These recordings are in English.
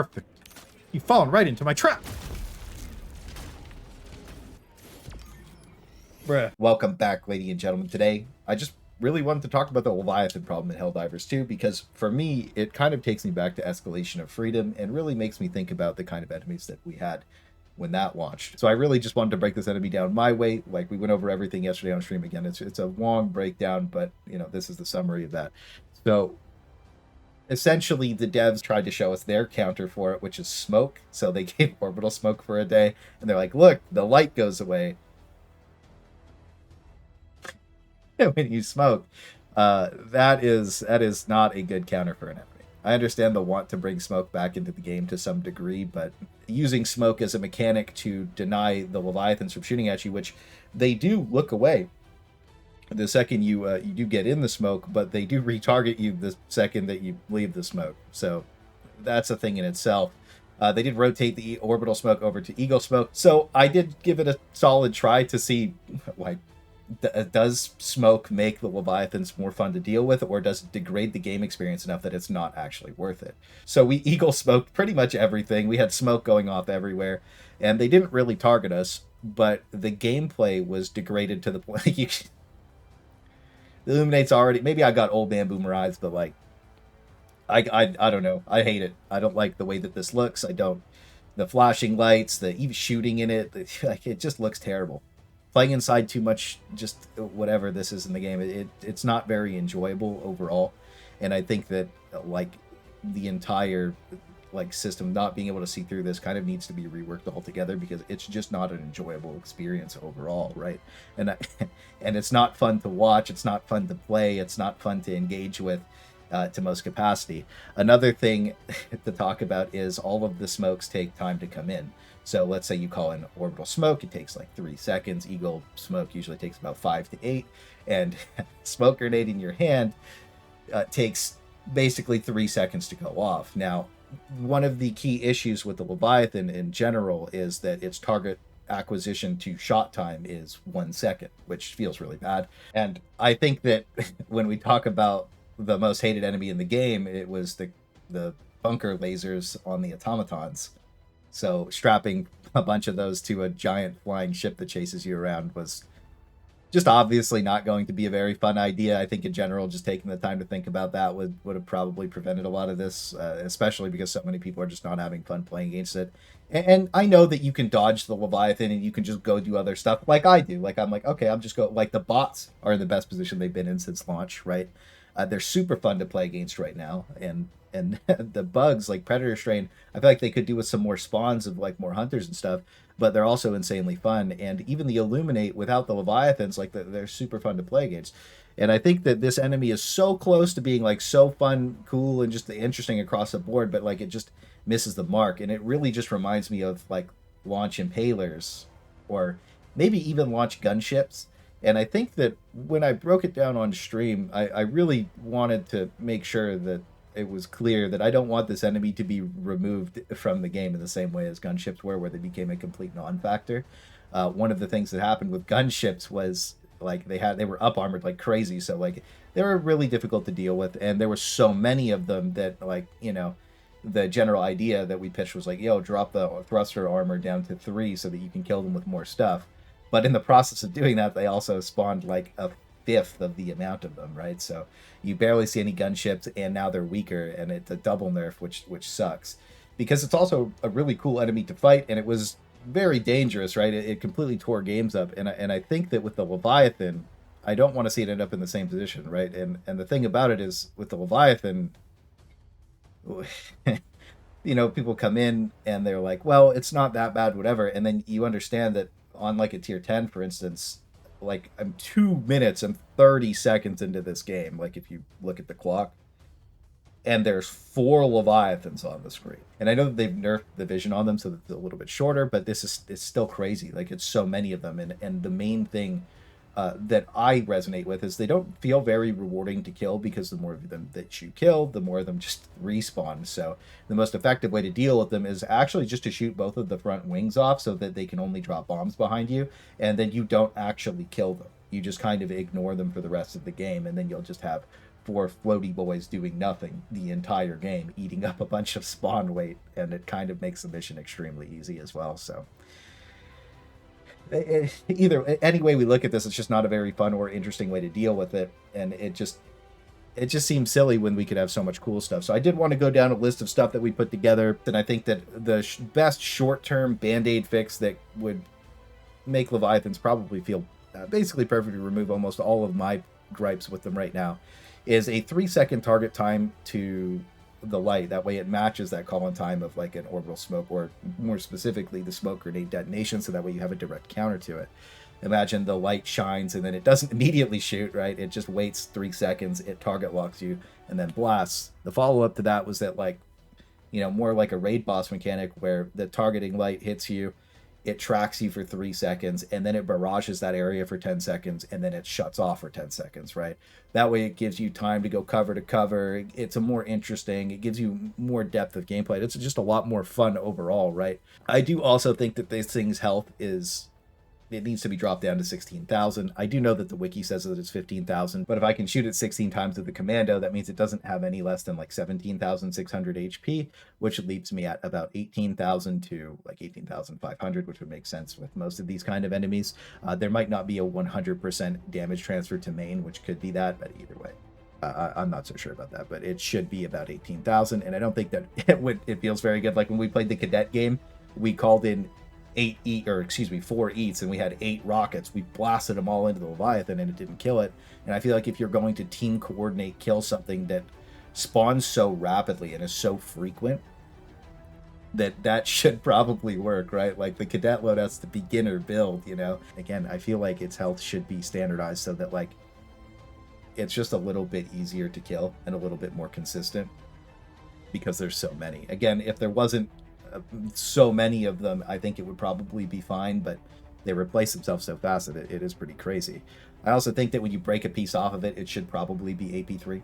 Perfect. You've fallen right into my trap. Bruh. Welcome back, ladies and gentlemen. Today, I just really wanted to talk about the Leviathan problem in Helldivers 2, because for me, it kind of takes me back to Escalation of Freedom and really makes me think about the kind of enemies that we had when that launched. So I really just wanted to break this enemy down my way. Like, we went over everything yesterday on stream. Again, it's a long breakdown, but, you know, this is the summary of that. So essentially, the devs tried to show us their counter for it, which is smoke. So they gave orbital smoke for a day, and they're like, look, the light goes away when you smoke. That is not a good counter for an enemy. I understand the want to bring smoke back into the game to some degree, but using smoke as a mechanic to deny the Leviathans from shooting at you, which they do look away the second you do get in the smoke, but they do retarget you the second that you leave the smoke. So that's a thing in itself. They did rotate the orbital smoke over to eagle smoke, so I did give it a solid try to see, like, does smoke make the Leviathans more fun to deal with, or does it degrade the game experience enough that it's not actually worth it? So we eagle smoked pretty much everything. We had smoke going off everywhere, and they didn't really target us, but the gameplay was degraded to the point the illuminate's already, maybe I got old man boomer eyes, but like I don't know. I hate it. I don't like the way that this looks. I don't, the flashing lights, the even shooting in it, like, it just looks terrible. Playing inside too much, just whatever this is in the game, it's not very enjoyable overall. And I think that, like, the entire, like, system not being able to see through this kind of needs to be reworked altogether, because it's just not an enjoyable experience overall, right? And and it's not fun to watch, it's not fun to play, it's not fun to engage with to most capacity. Another thing to talk about is all of the smokes take time to come in. So let's say you call in orbital smoke, it takes like 3 seconds. Eagle smoke usually takes about 5 to 8. And smoke grenade in your hand takes basically 3 seconds to go off. Now, one of the key issues with the Leviathan in general is that its target acquisition to shot time is 1 second, which feels really bad. And I think that when we talk about the most hated enemy in the game, it was the bunker lasers on the automatons. So strapping a bunch of those to a giant flying ship that chases you around was just obviously not going to be a very fun idea. I think in general, just taking the time to think about that would have probably prevented a lot of this, especially because so many people are just not having fun playing against it. And I know that you can dodge the Leviathan and you can just go do other stuff like I do. Like, I'm like, okay, I'm just go, like, the bots are in the best position they've been in since launch, right? They're super fun to play against right now, and the bugs like Predator Strain, I feel like they could do with some more spawns of like more hunters and stuff, but they're also insanely fun. And even the Illuminate without the Leviathans, like, they're super fun to play against. And I think that this enemy is so close to being like so fun, cool, and just interesting across the board, but like it just misses the mark. And it really just reminds me of like launch impalers, or maybe even launch gunships. And I think that when I broke it down on stream, I really wanted to make sure that it was clear that I don't want this enemy to be removed from the game in the same way as gunships were, where they became a complete non-factor. One of the things that happened with gunships was, like, they were up armored like crazy, so like they were really difficult to deal with, and there were so many of them that, like, you know, the general idea that we pitched was like, yo, drop the thruster armor down to 3 so that you can kill them with more stuff. But in the process of doing that, they also spawned like a fifth of the amount of them, right? So you barely see any gunships, and now they're weaker, and it's a double nerf, which sucks, because it's also a really cool enemy to fight, and it was very dangerous, right? It completely tore games up, and I think that with the Leviathan, I don't want to see it end up in the same position, right? And the thing about it is, with the Leviathan, you know, people come in and they're like, well, it's not that bad, whatever, and then you understand that on like a tier 10, for instance, like, I'm 2 minutes and 30 seconds into this game, like, if you look at the clock, and there's 4 Leviathans on the screen. And I know that they've nerfed the vision on them so that it's a little bit shorter, but it's still crazy. Like, it's so many of them, and the main thing that I resonate with is they don't feel very rewarding to kill, because the more of them that you kill, the more of them just respawn. So the most effective way to deal with them is actually just to shoot both of the front wings off so that they can only drop bombs behind you, and then you don't actually kill them. You just kind of ignore them for the rest of the game, and then you'll just have for floaty boys doing nothing the entire game, eating up a bunch of spawn weight, and it kind of makes the mission extremely easy as well. So either any way we look at this, it's just not a very fun or interesting way to deal with it, and it just seems silly when we could have so much cool stuff. So I did want to go down a list of stuff that we put together, and I think that the best short-term band-aid fix that would make Leviathans probably feel basically perfect to remove almost all of my gripes with them right now is a 3-second target time to the light. That way it matches that call-on time of like an orbital smoke, or more specifically the smoke grenade detonation, so that way you have a direct counter to it. Imagine the light shines and then it doesn't immediately shoot, right? It just waits 3 seconds, it target locks you, and then blasts. The follow-up to that was that, like, you know, more like a raid boss mechanic where the targeting light hits you, it tracks you for 3 seconds, and then it barrages that area for 10 seconds, and then it shuts off for 10 seconds, right? That way it gives you time to go cover to cover. It's a more interesting, it gives you more depth of gameplay. It's just a lot more fun overall, right? I do also think that this thing's health is, it needs to be dropped down to 16,000. I do know that the wiki says that it's 15,000, but if I can shoot it 16 times with the commando, that means it doesn't have any less than like 17,600 HP, which leaves me at about 18,000 to like 18,500, which would make sense with most of these kind of enemies. There might not be a 100% damage transfer to main, which could be that, but either way. I'm not so sure about that, but it should be about 18,000, and I don't think that it feels very good. Like when we played the cadet game, we called in 4 eats, and we had 8 rockets. We blasted them all into the Leviathan and it didn't kill it. And I feel like if you're going to team coordinate kill something that spawns so rapidly and is so frequent, that should probably work, right? Like the cadet loadout's the beginner build, you know? Again, I feel like its health should be standardized so that like it's just a little bit easier to kill and a little bit more consistent because there's so many. Again, if there wasn't so many of them, I think it would probably be fine, but they replace themselves so fast that it is pretty crazy. I also think that when you break a piece off of it, it should probably be AP3,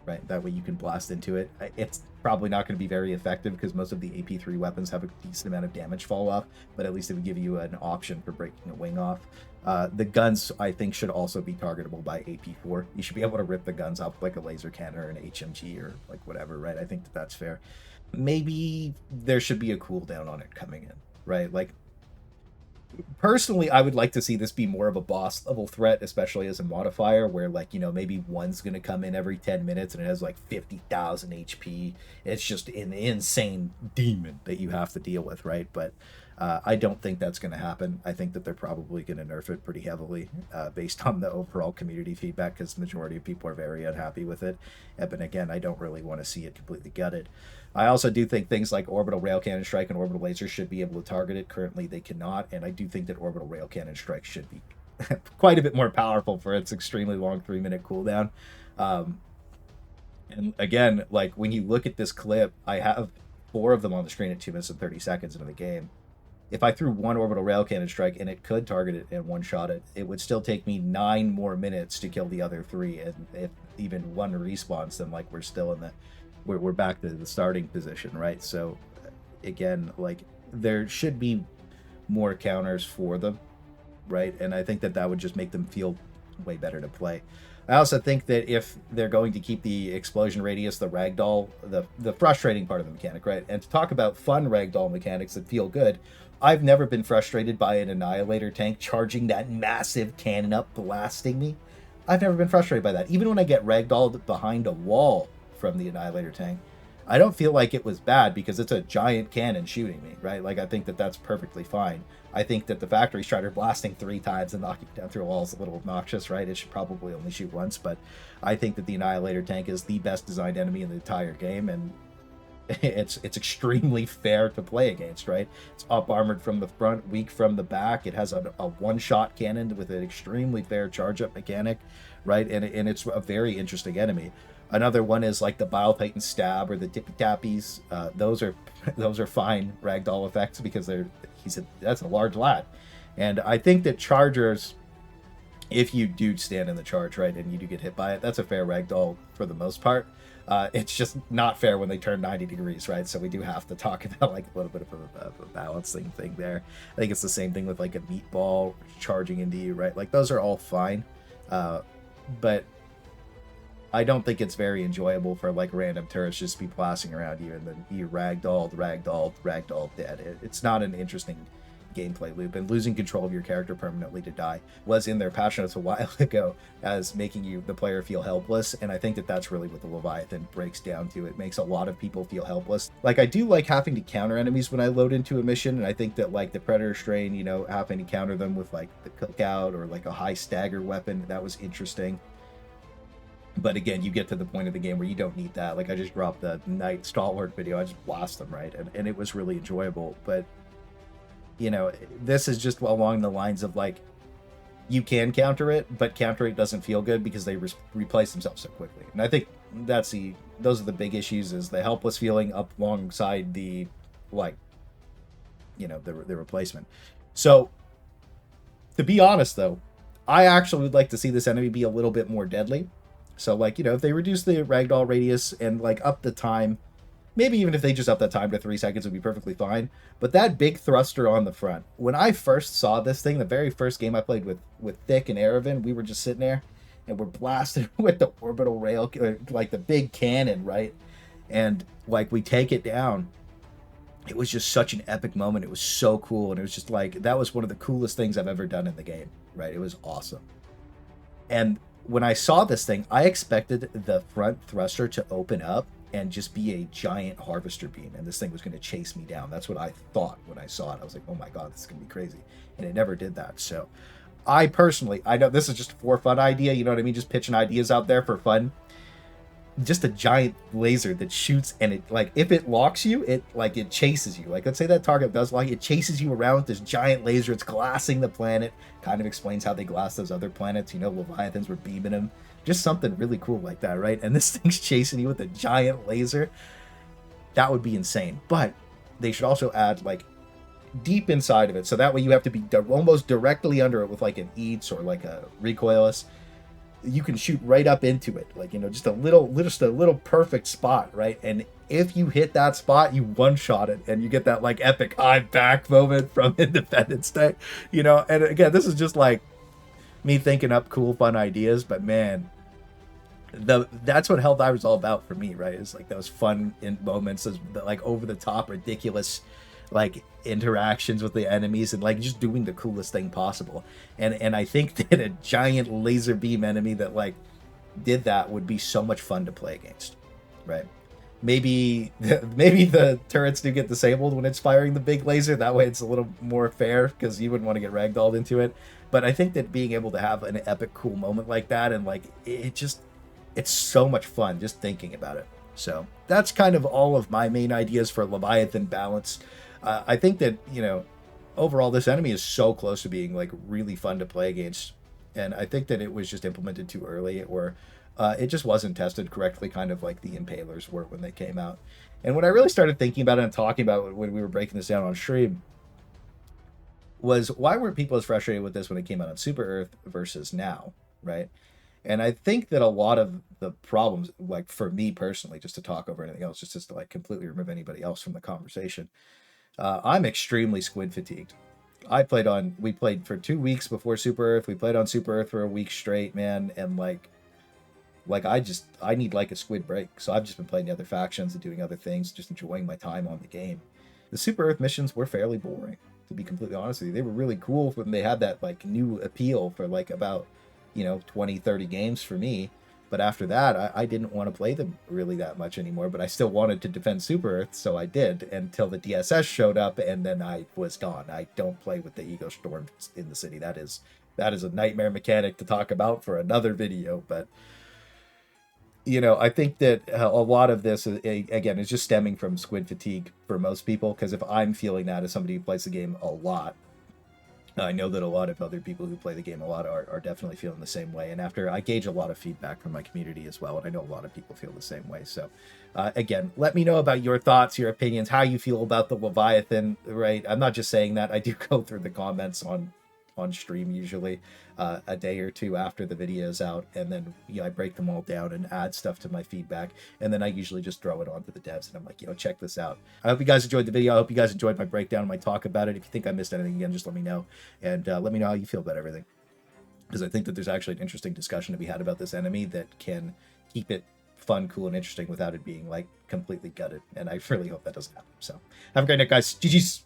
right? That way you can blast into it. It's probably not going to be very effective because most of the AP3 weapons have a decent amount of damage fall off, but at least it would give you an option for breaking a wing off. The guns, I think, should also be targetable by AP4. You should be able to rip the guns off like a laser cannon or an HMG or like whatever, right? I think that that's fair. Maybe there should be a cooldown on it coming in, right? Like, personally, I would like to see this be more of a boss level threat, especially as a modifier, where, like, you know, maybe one's going to come in every 10 minutes and it has like 50,000 HP. It's just an insane demon that you have to deal with, right? But I don't think that's going to happen. I think that they're probably going to nerf it pretty heavily based on the overall community feedback, because the majority of people are very unhappy with it. But again, I don't really want to see it completely gutted. I also do think things like orbital rail cannon strike and orbital laser should be able to target it. Currently, they cannot, and I do think that orbital rail cannon strike should be quite a bit more powerful for its extremely long 3-minute cooldown. And again, like when you look at this clip, I have 4 of them on the screen at 2 minutes and 30 seconds into the game. If I threw one orbital rail cannon strike and it could target it and one-shot it, it would still take me 9 more minutes to kill the other 3. And if even one respawns, then like we're still in the we're back to the starting position, right? So again, like there should be more counters for them, right? And I think that that would just make them feel way better to play. I also think that if they're going to keep the explosion radius, the ragdoll, the frustrating part of the mechanic, right? And to talk about fun ragdoll mechanics that feel good, I've never been frustrated by an Annihilator tank charging that massive cannon up, blasting me. I've never been frustrated by that. Even when I get ragdolled behind a wall from the Annihilator tank, I don't feel like it was bad because it's a giant cannon shooting me, right? Like, I think that that's perfectly fine. I think that the Factory Strider blasting 3 times and knocking down through a wall is a little obnoxious, right? It should probably only shoot once, but I think that the Annihilator tank is the best designed enemy in the entire game, and it's extremely fair to play against, right? It's up armored from the front, weak from the back. It has a one-shot cannon with an extremely fair charge-up mechanic, right? And it's a very interesting enemy. Another one is like the Bile Titan Stab or the Tippy Tappies. Those are fine ragdoll effects because that's a large lad. And I think that chargers, if you do stand in the charge, right, and you do get hit by it, that's a fair ragdoll for the most part. It's just not fair when they turn 90 degrees, right? So we do have to talk about like a little bit of a balancing thing there. I think it's the same thing with like a meatball charging into you, right? Like those are all fine. But I don't think it's very enjoyable for like random turrets just be blasting around you and then you ragdolled dead. It's not an interesting gameplay loop, and losing control of your character permanently to die was in their patch notes a while ago as making you, the player, feel helpless, and I think that that's really what the Leviathan breaks down to. It makes a lot of people feel helpless. Like, I do like having to counter enemies when I load into a mission, and I think that like the Predator Strain, you know, having to counter them with like the cookout or like a high stagger weapon, that was interesting. But again, you get to the point of the game where you don't need that. Like, I just dropped the Knight Stalwart video, I just blast them, right? And it was really enjoyable. But you know, this is just along the lines of like, you can counter it, but counter it doesn't feel good because they replace themselves so quickly. And I think those are the big issues, is the helpless feeling up alongside the, like, you know, the replacement. So to be honest though, I actually would like to see this enemy be a little bit more deadly. So like, you know, if they reduce the ragdoll radius and like up the time, maybe even if they just up that time to 3 seconds, would be perfectly fine. But that big thruster on the front, when I first saw this thing, the very first game I played with Thick and Aravan, we were just sitting there and we're blasted with the orbital rail, like the big cannon, right? And like we take it down. It was just such an epic moment. It was so cool. And it was just like, that was one of the coolest things I've ever done in the game, right? It was awesome. And when I saw this thing, I expected the front thruster to open up and just be a giant harvester beam, and this thing was going to chase me down. That's what I thought when I saw it. I was like, oh my god, this is going to be crazy. And it never did that. So I personally, I know this is just a for fun idea, you know what I mean? Just pitching ideas out there for fun. Just a giant laser that shoots, and it, like, if it locks you, it chases you. Like, let's say that target does lock, it chases you around with this giant laser. It's glassing the planet. Kind of explains how they glass those other planets. You know, Leviathans were beaming them. Just something really cool like that, right? And this thing's chasing you with a giant laser. That would be insane. But they should also add, like, deep inside of it, so that way you have to be almost directly under it with, like, an EATS or, like, a recoilless. You can shoot right up into it, like, you know, just a little perfect spot, right? And if you hit that spot, you one-shot it, and you get that, like, epic I'm back moment from Independence Day, you know? And again, this is just, like, me thinking up cool, fun ideas, but man, that's what Helldivers is all about for me, right? It's like those fun moments, those, like, over-the-top, ridiculous, like, interactions with the enemies, and like just doing the coolest thing possible. And I think that a giant laser beam enemy that like did that would be so much fun to play against, right? Maybe the turrets do get disabled when it's firing the big laser. That way it's a little more fair, because you wouldn't want to get ragdolled into it. But I think that being able to have an epic cool moment like that, and like it's so much fun just thinking about it. So that's kind of all of my main ideas for Leviathan balance. I think that, you know, overall this enemy is so close to being like really fun to play against, and I think that it was just implemented too early, or it just wasn't tested correctly, kind of like the Impalers were when they came out. And when I really started thinking about it and talking about it when we were breaking this down on stream, was why weren't people as frustrated with this when it came out on Super Earth versus now, right? And I think that a lot of the problems, like for me personally, just to talk over anything else, just to like completely remove anybody else from the conversation, I'm extremely squid fatigued. We played for 2 weeks before Super Earth. We played on Super Earth for a week straight, man. And like I need like a squid break. So I've just been playing the other factions and doing other things, just enjoying my time on the game. The Super Earth missions were fairly boring, to be completely honest with you. They were really cool when they had that like new appeal for like about, you know, 20, 30 games for me. But after that, I didn't want to play them really that much anymore, but I still wanted to defend Super Earth, so I did, until the DSS showed up, and then I was gone. I don't play with the Ego Storm in the city. That is a nightmare mechanic to talk about for another video, but, you know, I think that a lot of this, again, is just stemming from squid fatigue for most people, because if I'm feeling that as somebody who plays the game a lot, I know that a lot of other people who play the game a lot are definitely feeling the same way. And after I gauge a lot of feedback from my community as well, and I know a lot of people feel the same way. So again, let me know about your thoughts, your opinions, how you feel about the Leviathan, right? I'm not just saying that. I do go through the comments on stream usually a day or two after the video is out, and then, you know, I break them all down and add stuff to my feedback, and then I usually just throw it onto the devs, and I'm like, you know, check this out. I hope you guys enjoyed the video. I hope you guys enjoyed my breakdown and my talk about it. If you think I missed anything, again, just let me know, and let me know how you feel about everything, because I think that there's actually an interesting discussion to be had about this enemy that can keep it fun, cool, and interesting without it being like completely gutted. And I really hope that doesn't happen. So have a great night, guys. GG's.